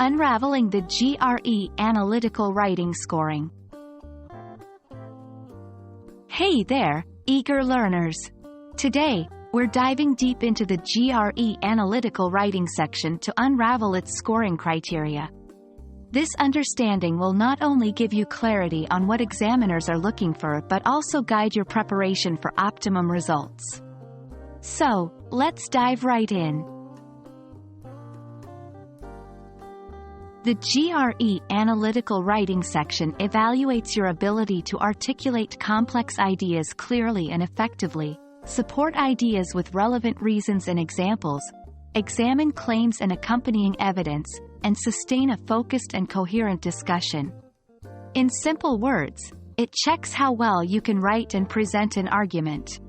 Unraveling the GRE Analytical Writing Scoring. Hey there, eager learners! Today, we're diving deep into the GRE Analytical Writing section to unravel its scoring criteria. This understanding will not only give you clarity on what examiners are looking for but also guide your preparation for optimum results. So, let's dive right in. The GRE Analytical Writing section evaluates your ability to articulate complex ideas clearly and effectively, support ideas with relevant reasons and examples, examine claims and accompanying evidence, and sustain a focused and coherent discussion. In simple words, it checks how well you can write and present an argument.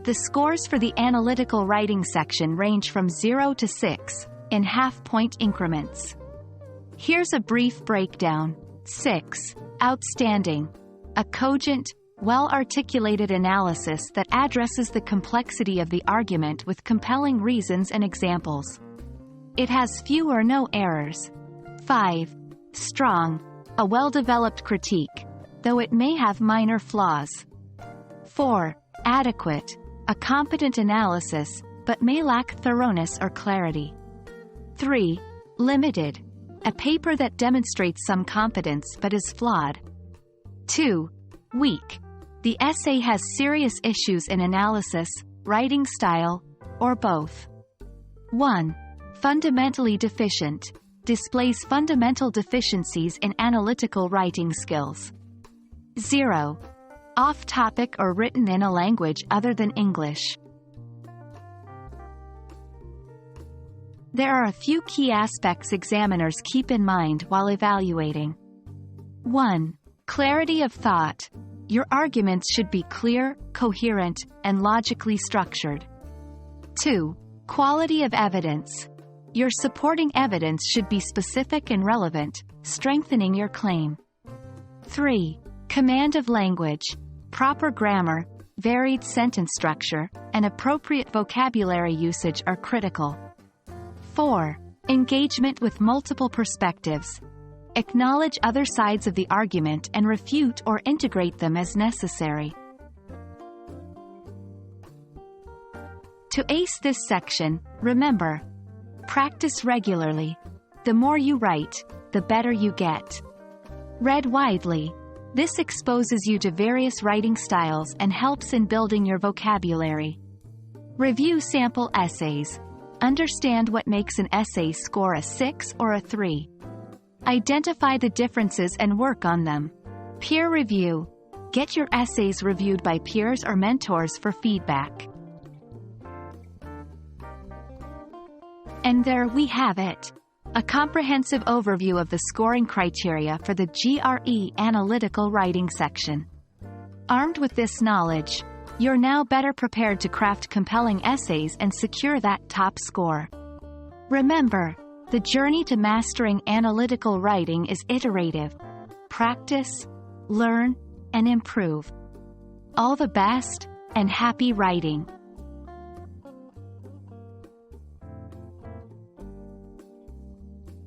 The scores for the analytical writing section range from 0 to 6, in half-point increments. Here's a brief breakdown. 6. Outstanding. A cogent, well-articulated analysis that addresses the complexity of the argument with compelling reasons and examples. It has few or no errors. 5. Strong. A well-developed critique, though it may have minor flaws. 4. Adequate. A competent analysis, but may lack thoroughness or clarity. 3. Limited. A paper that demonstrates some competence but is flawed. 2. Weak. The essay has serious issues in analysis, writing style, or both. 1. Fundamentally deficient. Displays fundamental deficiencies in analytical writing skills. 0. Off-topic or written in a language other than English. There are a few key aspects examiners keep in mind while evaluating. 1. Clarity of thought. Your arguments should be clear, coherent, and logically structured. 2. Quality of evidence. Your supporting evidence should be specific and relevant, strengthening your claim. 3. Command of language. Proper grammar, varied sentence structure, and appropriate vocabulary usage are critical. 4. Engagement with multiple perspectives. Acknowledge other sides of the argument and refute or integrate them as necessary. To ace this section, remember: practice regularly. The more you write, the better you get. Read widely. This exposes you to various writing styles and helps in building your vocabulary. Review sample essays. Understand what makes an essay score a 6 or a 3. Identify the differences and work on them. Peer review. Get your essays reviewed by peers or mentors for feedback. And there we have it. A comprehensive overview of the scoring criteria for the GRE Analytical Writing section. Armed with this knowledge, you're now better prepared to craft compelling essays and secure that top score. Remember, the journey to mastering analytical writing is iterative. Practice, learn, and improve. All the best, and happy writing!